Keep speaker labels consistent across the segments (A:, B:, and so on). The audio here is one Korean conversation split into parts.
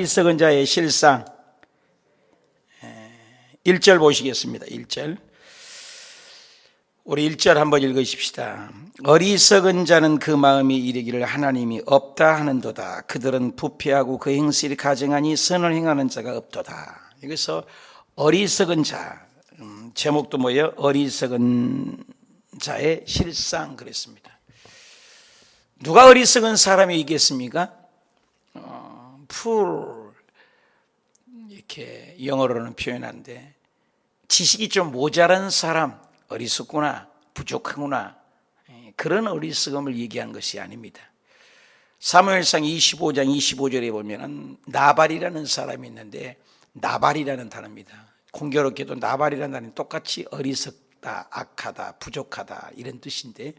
A: 어리석은 자의 실상 1절 보시겠습니다. 1절. 우리 1절 한번 읽으십시다. 어리석은 자는 그 마음이 이르기를 하나님이 없다 하는도다. 그들은 부패하고 그 행실이 가증하니 선을 행하는 자가 없도다. 여기서 어리석은 자, 제목도 뭐예요? 어리석은 자의 실상 그랬습니다. 누가 어리석은 사람이 있겠습니까? 풀 이렇게 영어로는 표현하는데 지식이 좀 모자란 사람, 어리석구나, 부족하구나, 그런 어리석음을 얘기한 것이 아닙니다. 사무엘상 25장 25절에 보면 나발이라는 사람이 있는데, 나발이라는 단어입니다. 공교롭게도 나발이라는 단어는 똑같이 어리석다, 악하다, 부족하다 이런 뜻인데,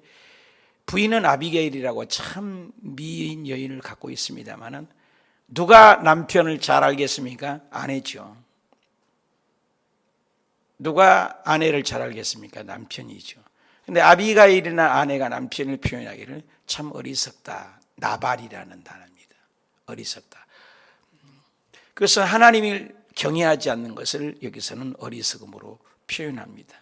A: 부인은 아비게일이라고 참 미인 여인을 갖고 있습니다만은 누가 남편을 잘 알겠습니까? 아내죠. 누가 아내를 잘 알겠습니까? 남편이죠. 근데 아비가일이나 아내가 남편을 표현하기를 참 어리석다, 나발이라는 단어입니다. 어리석다. 그래서 하나님을 경외하지 않는 것을 여기서는 어리석음으로 표현합니다.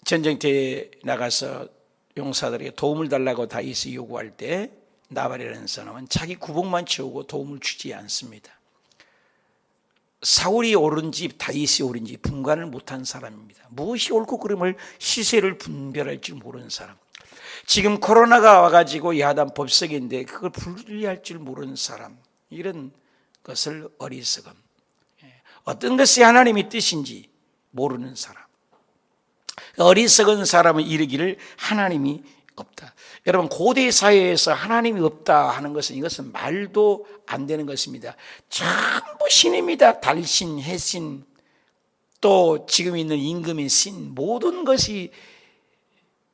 A: 전쟁터에 나가서 용사들에게 도움을 달라고 다윗이 요구할 때 나발이라는 사람은 자기 구복만 채우고 도움을 주지 않습니다. 사울이 옳은지 다윗이 옳은지 분간을 못한 사람입니다. 무엇이 옳고 그름을 시세를 분별할 줄 모르는 사람. 지금 코로나가 와가지고 야단 법석인데 그걸 분리할 줄 모르는 사람. 이런 것을 어리석음. 어떤 것이 하나님의 뜻인지 모르는 사람. 어리석은 사람은 이르기를 하나님이 없다. 여러분, 고대 사회에서 하나님이 없다 하는 것은 이것은 말도 안 되는 것입니다. 전부 신입니다. 달신, 해신, 또 지금 있는 임금의 신, 모든 것이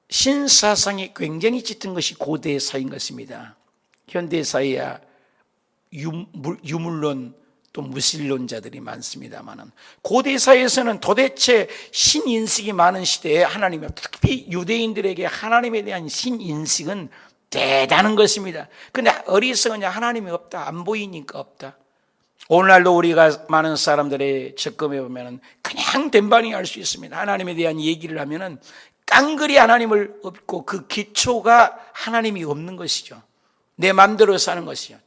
A: 신사상이 굉장히 짙은 것이 고대 사회인 것입니다. 현대 사회야 유물론 또 무신론자들이 많습니다만 고대 사회에서는 도대체 신인식이 많은 시대에 하나님이, 특히 유대인들에게 하나님에 대한 신인식은 대단한 것입니다. 그런데 어리석은 하나님이 없다, 안 보이니까 없다. 오늘날도 우리가 많은 사람들의 접근해 보면 그냥 된반이 할 수 있습니다. 하나님에 대한 얘기를 하면 깡그리 하나님을 없고 그 기초가 하나님이 없는 것이죠. 내 마음대로 사는 것이죠.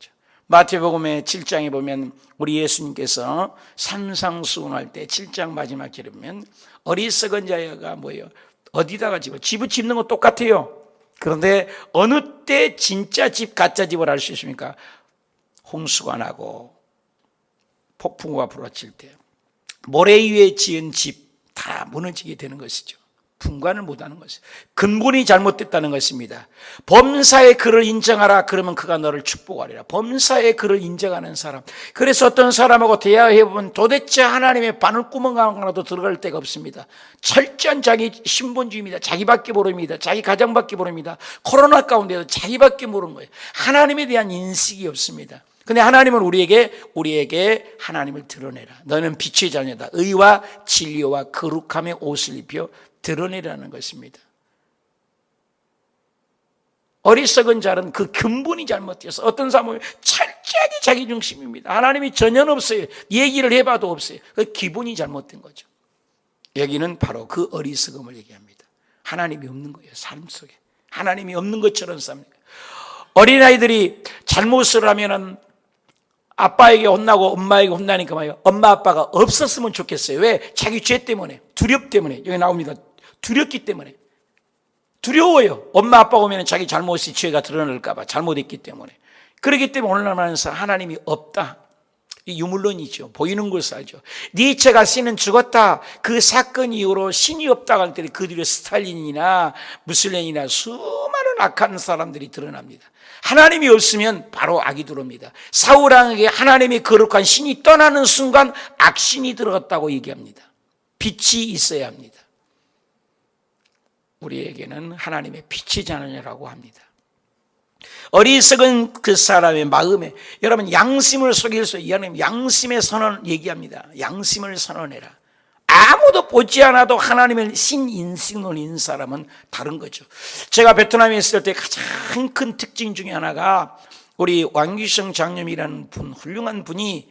A: 마태복음의 7장에 보면 우리 예수님께서 산상수훈할 때 7장 마지막 절에 보면 어리석은 자가 뭐예요? 어디다가 집을 짓는 거 똑같아요. 그런데 어느 때 진짜 집, 가짜 집을 알 수 있습니까? 홍수가 나고 폭풍우가 불어칠 때 모래 위에 지은 집 다 무너지게 되는 것이죠. 분간을 못하는 것이죠. 근본이 잘못됐다는 것입니다. 범사의 그를 인정하라. 그러면 그가 너를 축복하리라. 범사의 그를 인정하는 사람. 그래서 어떤 사람하고 대화해보면 도대체 하나님의 바늘구멍 하나도 들어갈 데가 없습니다. 철저한 자기 신본주의입니다. 자기밖에 모릅니다. 자기 가정밖에 모릅니다. 코로나 가운데도 자기밖에 모르는 거예요. 하나님에 대한 인식이 없습니다. 근데 하나님은 우리에게 하나님을 드러내라. 너는 빛의 자녀다. 의와 진리와 거룩함의 옷을 입혀 드러내라는 것입니다. 어리석은 자는 그 근본이 잘못되어서 어떤 사람은 철저하게 자기 중심입니다. 하나님이 전혀 없어요. 얘기를 해봐도 없어요. 그 기본이 잘못된 거죠. 여기는 바로 그 어리석음을 얘기합니다. 하나님이 없는 거예요. 삶 속에 하나님이 없는 것처럼 삽니다. 어린아이들이 잘못을 하면은 아빠에게 혼나고 엄마에게 혼나니까 말이에요. 엄마 아빠가 없었으면 좋겠어요. 왜? 자기 죄 때문에, 두렵 때문에. 여기 나옵니다. 두렵기 때문에. 두려워요. 엄마 아빠 오면 자기 잘못이, 죄가 드러날까 봐, 잘못했기 때문에. 그렇기 때문에 오늘날에서 하나님이 없다. 이 유물론이죠. 보이는 걸 알죠. 니체가 신은 죽었다. 그 사건 이후로 신이 없다고 할 때 그 뒤로 스탈린이나 무솔리니나 수많은 악한 사람들이 드러납니다. 하나님이 없으면 바로 악이 들어옵니다. 사울 왕에게 하나님의 거룩한 신이 떠나는 순간 악신이 들어갔다고 얘기합니다. 빛이 있어야 합니다. 우리에게는 하나님의 빛의 자녀라고 합니다. 어리석은 그 사람의 마음에, 여러분 양심을 속일 수 있는 양심의 선언 얘기합니다. 양심을 선언해라. 아무도 보지 않아도 하나님의 신인식론을 있는 사람은 다른 거죠. 제가 베트남에 있을 때 가장 큰 특징 중에 하나가 우리 왕규성 장로님이라는 분, 훌륭한 분이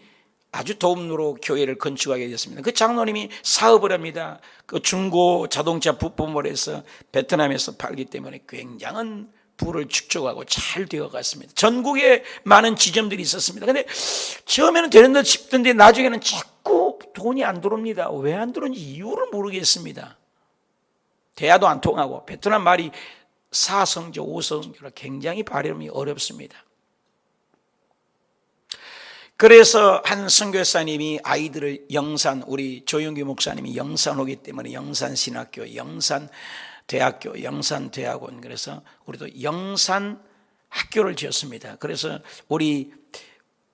A: 아주 도움으로 교회를 건축하게 됐습니다. 그 장로님이 사업을 합니다. 그 중고 자동차 부품을 해서 베트남에서 팔기 때문에 굉장한 부를 축적하고 잘 되어 갔습니다. 전국에 많은 지점들이 있었습니다. 근데 처음에는 되는 듯 싶던데 나중에는 자꾸 돈이 안 들어옵니다. 왜 안 들어오는지 이유를 모르겠습니다. 대화도 안 통하고 베트남 말이 4성조, 5성조라 굉장히 발음이 어렵습니다. 그래서 한 선교사님이 아이들을 영산, 우리 조영규 목사님이 영산 오기 때문에 영산신학교, 영산대학교, 영산대학원, 그래서 우리도 영산 학교를 지었습니다. 그래서 우리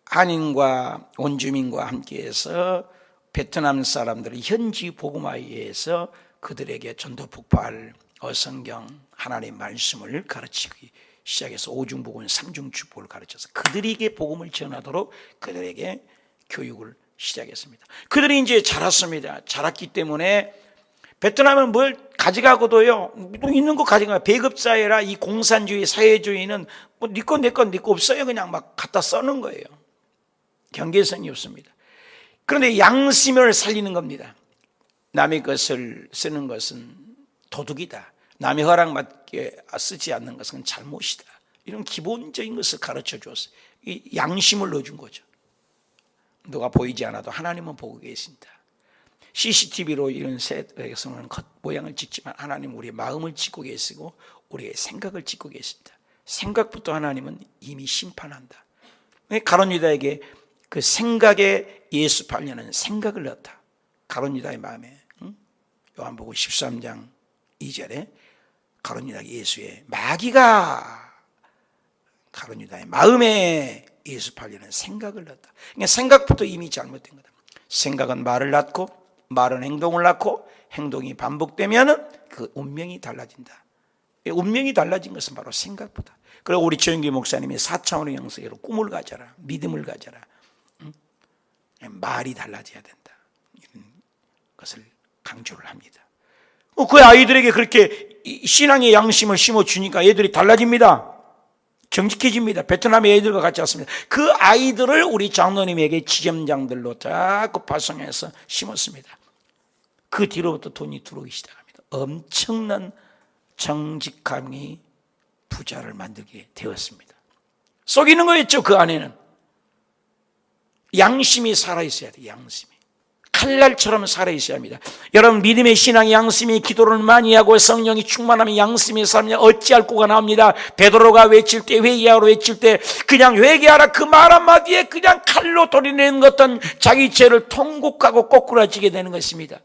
A: 한인과 원주민과 함께해서 베트남 사람들을 현지 복음화에서 그들에게 전도 폭발, 성경, 하나님의 말씀을 가르치기 시작해서 오중복음, 삼중축복을 가르쳐서 그들에게 복음을 전하도록 그들에게 교육을 시작했습니다. 그들이 이제 자랐습니다. 자랐기 때문에 베트남은 뭘 가져가고도요, 뭐 있는 거 가져가. 배급사회라 이 공산주의, 사회주의는 뭐 네 거, 내 거, 네 거 없어요. 그냥 막 갖다 써는 거예요. 경계성이 없습니다. 그런데 양심을 살리는 겁니다. 남의 것을 쓰는 것은 도둑이다. 남의 허락받게 쓰지 않는 것은 잘못이다. 이런 기본적인 것을 가르쳐 줬어요. 이 양심을 넣어준 거죠. 누가 보이지 않아도 하나님은 보고 계신다. CCTV로 이런 세상은 겉모양을 찍지만 하나님은 우리의 마음을 찍고 계시고 우리의 생각을 찍고 계신다. 생각부터 하나님은 이미 심판한다. 가룟 유다에게 그 생각에 예수하려는 생각을 넣었다. 가룟 유다의 마음에. 요한복음 13장 2절에 가룟 유다 예수의 마귀가 가룟 유다의 마음에 예수하려는 생각을 넣었다. 그러니까 생각부터 이미 잘못된 거다. 생각은 말을 낳고 말은 행동을 낳고 행동이 반복되면 그 운명이 달라진다. 운명이 달라진 것은 바로 생각보다. 그리고 우리 조영기 목사님이 4차원의 영성으로 꿈을 가져라, 믿음을 가져라. 말이 달라져야 된다. 이런 것을 강조를 합니다. 그 아이들에게 그렇게 신앙의 양심을 심어주니까 애들이 달라집니다. 정직해집니다. 베트남의 애들과 같이 왔습니다. 그 아이들을 우리 장로님에게 지점장들로 자꾸 발송해서 심었습니다. 그 뒤로부터 돈이 들어오기 시작합니다. 엄청난 정직함이 부자를 만들게 되었습니다. 속이는 거였죠. 그 안에는 양심이 살아있어야 돼요. 양심이 칼날처럼 살아있어야 합니다. 여러분, 믿음의 신앙의 양심이 기도를 많이 하고 성령이 충만하면 양심이 살면 어찌할 구가 나옵니다. 베드로가 외칠 때, 회개하라 외칠 때 그냥 회개하라 그 말 한마디에 그냥 칼로 도려내는 것은 자기 죄를 통곡하고 꼬꾸라지게 되는 것입니다.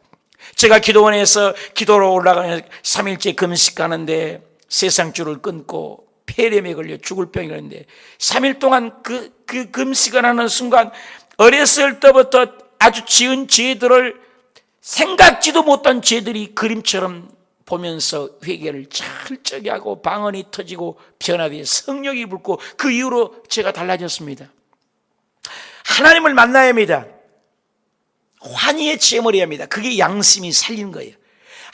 A: 제가 기도원에서 기도로 올라가면 3일째 금식하는데 세상줄을 끊고 폐렴에 걸려 죽을 병이 걸렸는데 3일 동안 그 금식을 하는 순간 어렸을 때부터 아주 지은 죄들을 생각지도 못한 죄들이 그림처럼 보면서 회개를 철저히 하고 방언이 터지고 변화되어 성령이 불고 그 이후로 제가 달라졌습니다. 하나님을 만나야 합니다. 환희의 체험을 해야 합니다. 그게 양심이 살리는 거예요.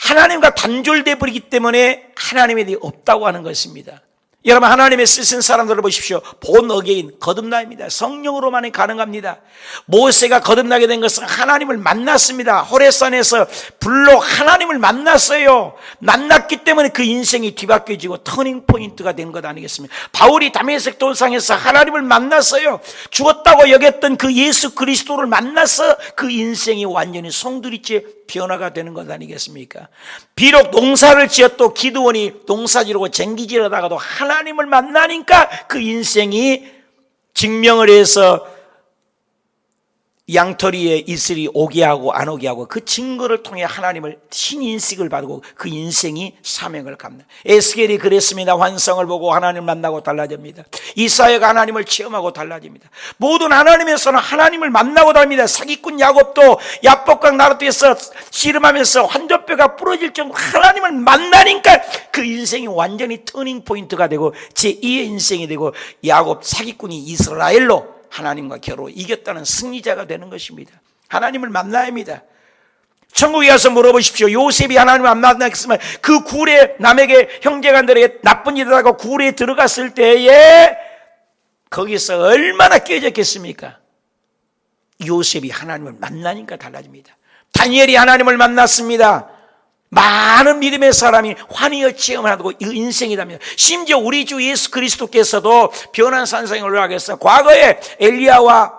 A: 하나님과 단절돼 버리기 때문에 하나님에 대해 없다고 하는 것입니다. 여러분, 하나님의 쓰신 사람들을 보십시오. 본 어게인, 거듭나입니다. 성령으로만이 가능합니다. 모세가 거듭나게 된 것은 하나님을 만났습니다. 호레산에서 불로 하나님을 만났어요. 만났기 때문에 그 인생이 뒤바뀌어지고 터닝 포인트가 된 것 아니겠습니까? 바울이 다메섹 도상에서 하나님을 만났어요. 죽었다고 여겼던 그 예수 그리스도를 만나서 그 인생이 완전히 송두리째 변화가 되는 것 아니겠습니까? 비록 농사를 지었도 기드원이 농사지르고 쟁기질하다가도 하나님을 만나니까 그 인생이 증명을 해서 양털이에 이슬이 오게 하고 안 오게 하고 그 증거를 통해 하나님을 신인식을 받고 그 인생이 사명을 갚는. 에스겔이 그랬습니다. 환상을 보고 하나님을 만나고 달라집니다. 이사야가 하나님을 체험하고 달라집니다. 모든 하나님에서는 하나님을 만나고 달립니다. 사기꾼 야곱도 야복강 나루트에서 씨름하면서 환절뼈가 부러질 정도로 하나님을 만나니까 그 인생이 완전히 터닝 포인트가 되고 제2의 인생이 되고 야곱 사기꾼이 이스라엘로 하나님과 겨루 이겼다는 승리자가 되는 것입니다. 하나님을 만나야 합니다. 천국에 가서 물어보십시오. 요셉이 하나님을 안 만났으면 그 굴에 남에게 형제간들에게 나쁜 일을 하고 굴에 들어갔을 때에 거기서 얼마나 깨졌겠습니까? 요셉이 하나님을 만나니까 달라집니다. 다니엘이 하나님을 만났습니다. 많은 믿음의 사람이 환희의 체험을 하고 인생이랍니다. 심지어 우리 주 예수 그리스도께서도 변한 산상에 올라가겠어. 과거에 엘리야와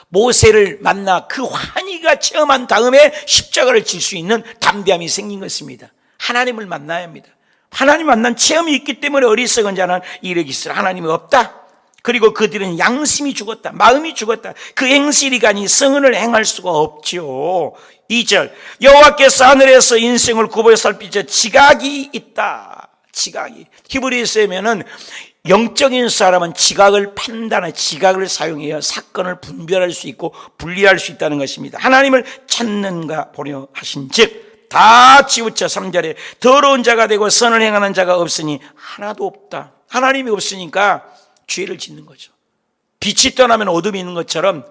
A: 모세를 만나 그 환희가 체험한 다음에 십자가를 질 수 있는 담대함이 생긴 것입니다. 하나님을 만나야 합니다. 하나님 만난 체험이 있기 때문에 어리석은 자는 이르기를 하나님이 없다. 그리고 그들은 양심이 죽었다. 마음이 죽었다. 그 행실이가니 성은을 행할 수가 없지요. 2절 여호와께서 하늘에서 인생을 굽어 살피자 지각이 있다. 지각이. 히브리서에는 영적인 사람은 지각을 판단해 지각을 사용해야 사건을 분별할 수 있고 분리할 수 있다는 것입니다. 하나님을 찾는가 보려 하신즉 다 치우쳐. 3절에 더러운 자가 되고 선을 행하는 자가 없으니 하나도 없다. 하나님이 없으니까 죄를 짓는 거죠. 빛이 떠나면 어둠이 있는 것처럼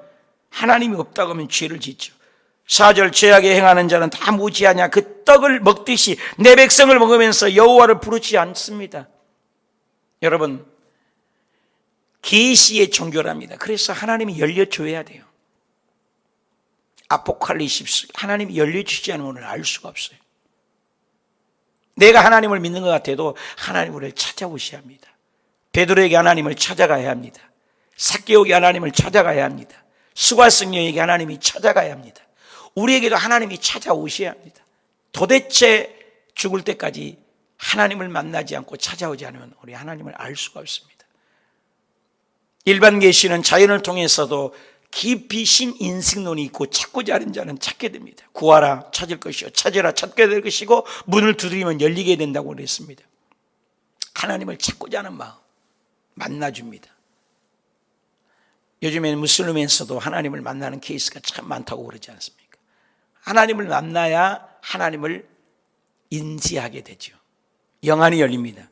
A: 하나님이 없다고 하면 죄를 짓죠. 4절 죄악에 행하는 자는 다 무지하냐. 그 떡을 먹듯이 내 백성을 먹으면서 여호와를 부르지 않습니다. 여러분, 계시의 종교랍니다. 그래서 하나님이 열려줘야 돼요. 아포칼립스, 하나님이 열려주지 않으면 오늘 알 수가 없어요. 내가 하나님을 믿는 것 같아도 하나님 우리를 찾아오셔야 합니다. 베드로에게 하나님을 찾아가야 합니다. 삭개오에게 하나님을 찾아가야 합니다. 수과성녀에게 하나님이 찾아가야 합니다. 우리에게도 하나님이 찾아오셔야 합니다. 도대체 죽을 때까지 하나님을 만나지 않고 찾아오지 않으면 우리 하나님을 알 수가 없습니다. 일반 계시는 자연을 통해서도 깊이 신인식론이 있고 찾고자 하는 자는 찾게 됩니다. 구하라 찾을 것이요 찾으라 찾게 될 것이고 문을 두드리면 열리게 된다고 그랬습니다. 하나님을 찾고자 하는 마음 만나줍니다. 요즘에는 무슬림에서도 하나님을 만나는 케이스가 참 많다고 그러지 않습니까? 하나님을 만나야 하나님을 인지하게 되죠. 영안이 열립니다.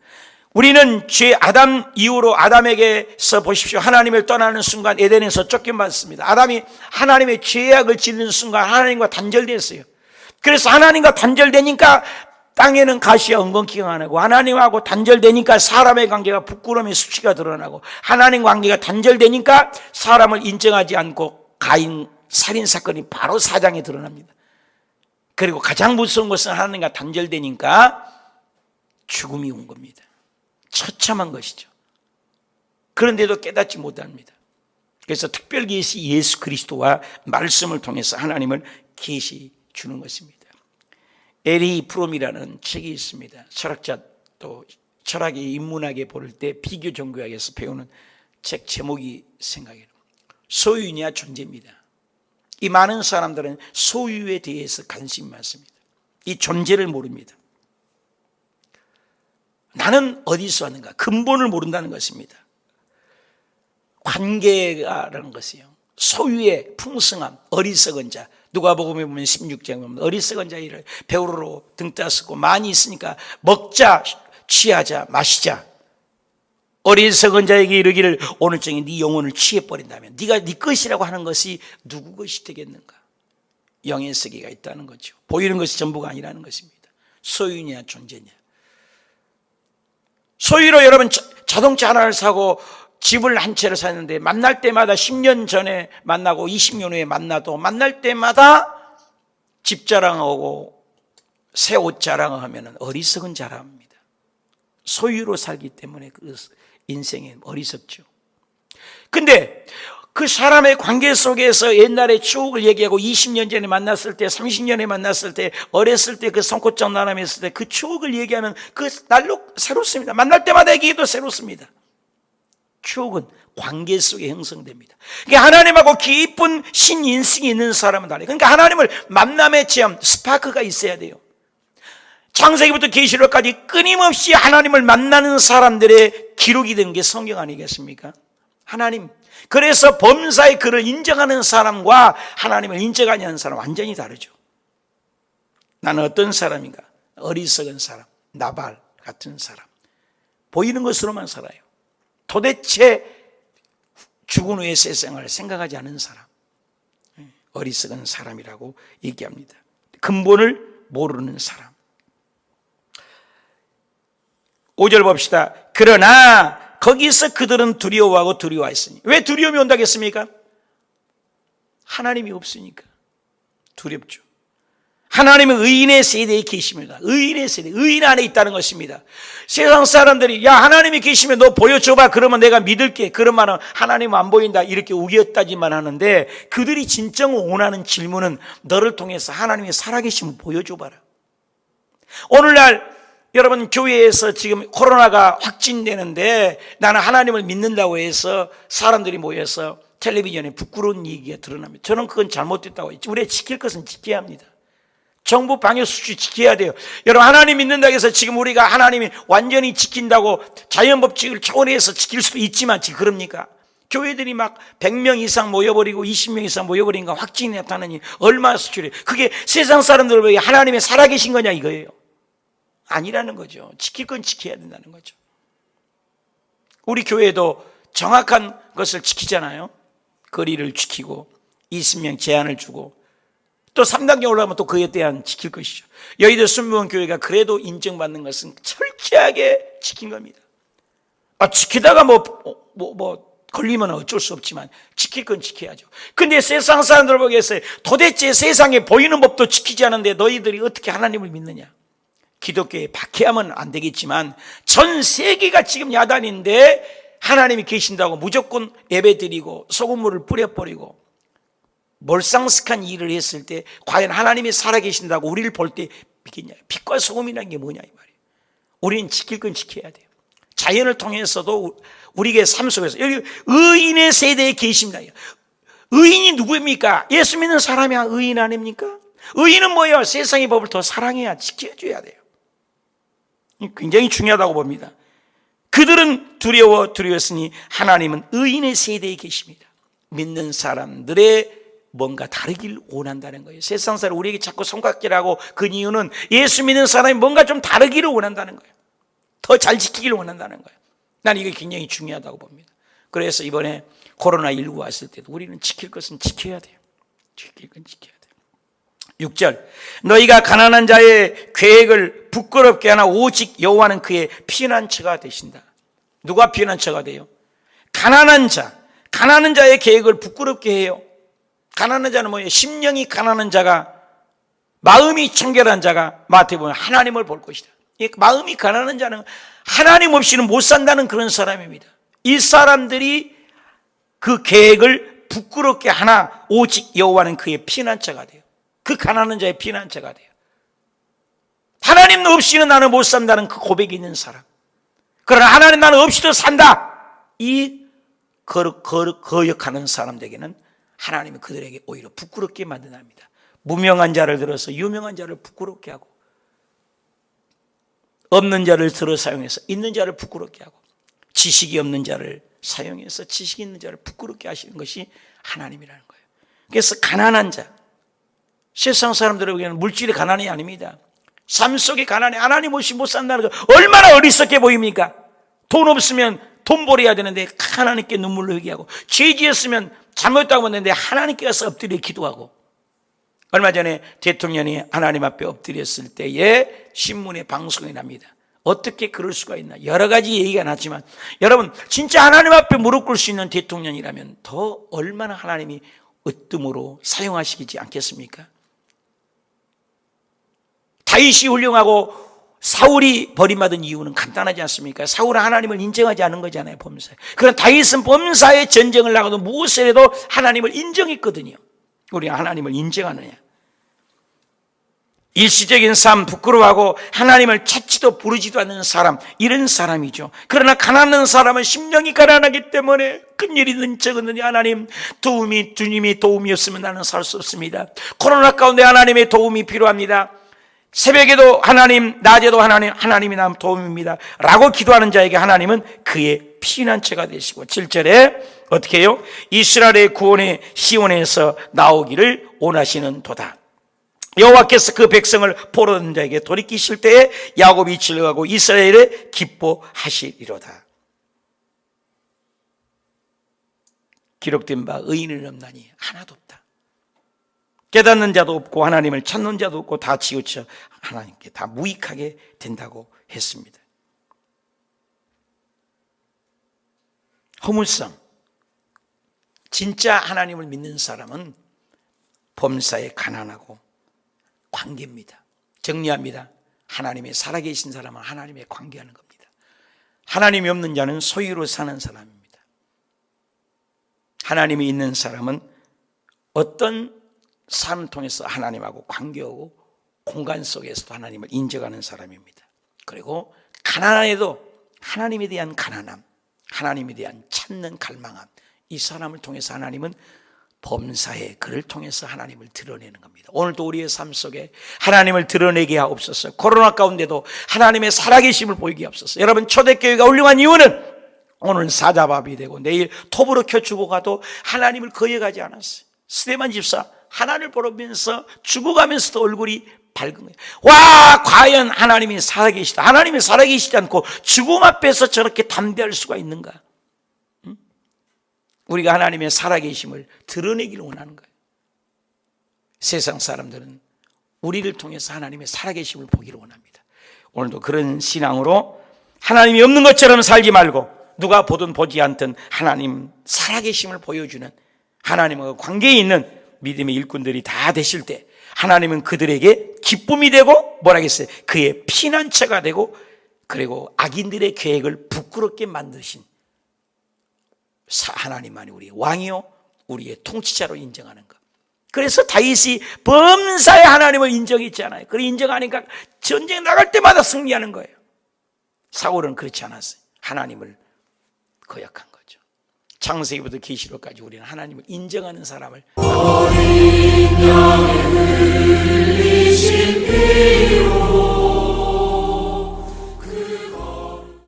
A: 우리는 죄 아담 이후로 아담에게서 보십시오. 하나님을 떠나는 순간 에덴에서 쫓겨났습니다. 아담이 하나님의 죄악을 짓는 순간 하나님과 단절됐어요. 그래서 하나님과 단절되니까 땅에는 가시와 엉겅퀴가 나고 하나님하고 단절되니까 사람의 관계가 부끄러움의 수치가 드러나고 하나님 관계가 단절되니까 사람을 인정하지 않고 가인 살인사건이 바로 사장에 드러납니다. 그리고 가장 무서운 것은 하나님과 단절되니까 죽음이 온 겁니다. 처참한 것이죠. 그런데도 깨닫지 못합니다. 그래서 특별 계시 예수 그리스도와 말씀을 통해서 하나님을 계시 주는 것입니다. 에리 프롬이라는 책이 있습니다. 철학자 또 철학의 인문학에 볼 때 비교 종교학에서 배우는 책 제목이 생각해요. 소유냐 존재입니다. 이 많은 사람들은 소유에 대해서 관심이 많습니다. 이 존재를 모릅니다. 나는 어디서 왔는가? 근본을 모른다는 것입니다. 관계라는 것이요. 소유의 풍성함, 어리석은 자. 누가복음에 보면 16장에 보면 어리석은 자를 배우러 등 따스고 많이 있으니까 먹자, 취하자, 마시자. 어리석은 자에게 이르기를 오늘 중에 네 영혼을 취해버린다면 네가 네 것이라고 하는 것이 누구 것이 되겠는가? 영의 세계가 있다는 거죠. 보이는 것이 전부가 아니라는 것입니다. 소유냐 존재냐. 소유로 여러분 자동차 하나를 사고 집을 한 채를 샀는데 만날 때마다 10년 전에 만나고 20년 후에 만나도 만날 때마다 집 자랑하고 새 옷 자랑하면 어리석은 자랑입니다. 소유로 살기 때문에 그 인생에 어리석죠. 근데 그 사람의 관계 속에서 옛날의 추억을 얘기하고 20년 전에 만났을 때 30년에 만났을 때 어렸을 때 그 손꽃정 나눔했을 때 그 추억을 얘기하면 그 날로 새롭습니다. 만날 때마다 얘기해도 새롭습니다. 추억은 관계 속에 형성됩니다. 그러니까 하나님하고 깊은 신인식이 있는 사람은 달라요. 그러니까 하나님을 만남의 체험 스파크가 있어야 돼요. 창세기부터 계시록까지 끊임없이 하나님을 만나는 사람들의 기록이 된 게 성경 아니겠습니까? 하나님. 그래서 범사의 그를 인정하는 사람과 하나님을 인정하지 않는 사람은 완전히 다르죠. 나는 어떤 사람인가? 어리석은 사람, 나발 같은 사람. 보이는 것으로만 살아요. 도대체 죽은 후의 세상을 생각하지 않는 사람. 어리석은 사람이라고 얘기합니다. 근본을 모르는 사람. 5절 봅시다. 그러나 거기서 그들은 두려워하고 두려워했으니. 왜 두려움이 온다겠습니까? 하나님이 없으니까 두렵죠. 하나님은 의인의 세대에 계십니다. 의인의 세대, 의인 안에 있다는 것입니다. 세상 사람들이 야 하나님이 계시면 너 보여줘봐 그러면 내가 믿을게 그러면 하나님은 안 보인다 이렇게 우겼다지만 하는데 그들이 진정 원하는 질문은 너를 통해서 하나님이 살아계심을 보여줘봐라. 오늘날 여러분 교회에서 지금 코로나가 확진되는데 나는 하나님을 믿는다고 해서 사람들이 모여서 텔레비전에 부끄러운 얘기가 드러납니다. 저는 그건 잘못됐다고 했죠. 우리가 지킬 것은 지켜야 합니다. 정부 방역수칙 지켜야 돼요. 여러분 하나님 믿는다고 해서 지금 우리가 하나님이 완전히 지킨다고 자연법칙을 초월해서 지킬 수도 있지만 지금 그럽니까? 교회들이 막 100명 이상 모여버리고 20명 이상 모여버리니까 확진이 나타나니 얼마나 수출해. 그게 세상 사람들을 보기에 하나님의 살아계신 거냐 이거예요. 아니라는 거죠. 지킬 건 지켜야 된다는 거죠. 우리 교회도 정확한 것을 지키잖아요. 거리를 지키고 20명 제한을 주고 또 3단계 올라가면 또 그에 대한 지킬 것이죠. 여의도 순복음 교회가 그래도 인정받는 것은 철저하게 지킨 겁니다. 지키다가 걸리면 어쩔 수 없지만 지킬 건 지켜야죠. 근데 세상 사람들 보기에서 도대체 세상에 보이는 법도 지키지 않는데 너희들이 어떻게 하나님을 믿느냐? 기독교에 박해하면 안 되겠지만 전 세계가 지금 야단인데 하나님이 계신다고 무조건 예배드리고 소금물을 뿌려버리고 몰상식한 일을 했을 때 과연 하나님이 살아계신다고 우리를 볼 때 믿겠냐? 빛과 소금이라는 게 뭐냐 이 말이에요. 우리는 지킬 건 지켜야 돼요. 자연을 통해서도 우리의 삶 속에서 여기 의인의 세대에 계십니다. 의인이 누구입니까? 예수 믿는 사람이 의인 아닙니까? 의인은 뭐예요? 세상의 법을 더 사랑해야 지켜줘야 돼요. 굉장히 중요하다고 봅니다. 그들은 두려웠으니 하나님은 의인의 세대에 계십니다. 믿는 사람들의 뭔가 다르길 원한다는 거예요. 세상 사람 우리에게 자꾸 손가락질하고 그 이유는 예수 믿는 사람이 뭔가 좀 다르기를 원한다는 거예요. 더 잘 지키기를 원한다는 거예요. 난 이게 굉장히 중요하다고 봅니다. 그래서 이번에 코로나19 왔을 때도 우리는 지킬 것은 지켜야 돼요. 지킬 건 지켜야 돼요. 6절 너희가 가난한 자의 계획을 부끄럽게 하나 오직 여호와는 그의 피난처가 되신다. 누가 피난처가 돼요? 가난한 자의 계획을 부끄럽게 해요. 가난한 자는 뭐예요? 심령이 가난한 자가 마음이 청결한 자가 마태복음에 하나님을 볼 것이다. 마음이 가난한 자는 하나님 없이는 못 산다는 그런 사람입니다. 이 사람들이 그 계획을 부끄럽게 하나 오직 여호와는 그의 피난처가 돼요. 그 가난한 자의 피난처가 돼요. 하나님 없이는 나는 못 산다는 그 고백이 있는 사람. 그러나 하나님 나는 없이도 산다. 이 거역하는 사람들에게는 하나님이 그들에게 오히려 부끄럽게 만든답니다. 무명한 자를 들어서 유명한 자를 부끄럽게 하고 없는 자를 들어 사용해서 있는 자를 부끄럽게 하고 지식이 없는 자를 사용해서 지식이 있는 자를 부끄럽게 하시는 것이 하나님이라는 거예요. 그래서 가난한 자, 세상 사람들에게는 물질의 가난이 아닙니다. 삶 속의 가난이 하나님 없이 못 산다는 거 얼마나 어리석게 보입니까? 돈 없으면 돈 벌어야 되는데 하나님께 눈물을 흘리게 하고 죄 지었으면 잘못했다고 했는데 하나님께 가서 엎드려 기도하고 얼마 전에 대통령이 하나님 앞에 엎드렸을 때에 신문에 방송이 납니다. 어떻게 그럴 수가 있나 여러 가지 얘기가 났지만 여러분 진짜 하나님 앞에 무릎 꿇을 수 있는 대통령이라면 더 얼마나 하나님이 으뜸으로 사용하시지 않겠습니까? 다윗이 훌륭하고 사울이 버림받은 이유는 간단하지 않습니까? 사울은 하나님을 인정하지 않은 거잖아요. 범사에. 그러나 다윗은 범사에 전쟁을 나가도 무엇을 해도 하나님을 인정했거든요. 우리가 하나님을 인정하느냐? 일시적인 삶 부끄러워하고 하나님을 찾지도 부르지도 않는 사람, 이런 사람이죠. 그러나 가난한 사람은 심령이 가난하기 때문에 큰일이든 적은든 하나님 주님이 도움이 없으면 나는 살 수 없습니다. 코로나 가운데 하나님의 도움이 필요합니다. 새벽에도 하나님, 낮에도 하나님이 남 도움입니다 라고 기도하는 자에게 하나님은 그의 피난처가 되시고 7절에 어떻게 해요? 이스라엘의 구원의 시온에서 나오기를 원하시는 도다. 여호와께서 그 백성을 포로된 자에게 돌이키실 때에 야곱이 즐거워하고 이스라엘에 기뻐하시리로다. 기록된 바 의인은 없나니 하나도 없다. 깨닫는 자도 없고 하나님을 찾는 자도 없고 다 치우쳐 하나님께 다 무익하게 된다고 했습니다. 허무성. 진짜 하나님을 믿는 사람은 범사에 가난하고 관계입니다. 정리합니다. 하나님의 살아계신 사람은 하나님의 관계하는 겁니다. 하나님이 없는 자는 소유로 사는 사람입니다. 하나님이 있는 사람은 어떤 삶을 통해서 하나님하고 관계하고 공간 속에서도 하나님을 인정하는 사람입니다. 그리고 가난해도 하나님에 대한 가난함, 하나님에 대한 찾는 갈망함, 이 사람을 통해서 하나님은 범사에 그를 통해서 하나님을 드러내는 겁니다. 오늘도 우리의 삶 속에 하나님을 드러내게 하옵소서. 코로나 가운데도 하나님의 살아계심을 보이게 하옵소서. 여러분, 초대교회가 훌륭한 이유는 오늘 사자밥이 되고 내일 톱으로 켜주고 가도 하나님을 거역하지 않았어요. 스데반 집사 하나님을 보면서 죽어가면서도 얼굴이 밝은 거예요. 와, 과연 하나님이 살아계시다. 하나님이 살아계시지 않고 죽음 앞에서 저렇게 담대할 수가 있는가? 우리가 하나님의 살아계심을 드러내기를 원하는 거예요. 세상 사람들은 우리를 통해서 하나님의 살아계심을 보기를 원합니다. 오늘도 그런 신앙으로 하나님이 없는 것처럼 살지 말고 누가 보든 보지 않든 하나님 살아계심을 보여주는 하나님과 관계에 있는 믿음의 일꾼들이 다 되실 때 하나님은 그들에게 기쁨이 되고 뭐라겠어요? 그의 피난처가 되고 그리고 악인들의 계획을 부끄럽게 만드신 하나님만이 우리의 왕이요 우리의 통치자로 인정하는 것. 그래서 다윗이 범사에 하나님을 인정했잖아요. 그걸 인정하니까 전쟁 나갈 때마다 승리하는 거예요. 사울은 그렇지 않았어요. 하나님을 거역한 거죠. 창세기부터 계시록까지 우리는 하나님을 인정하는 사람을 어린 양을 흘리신 피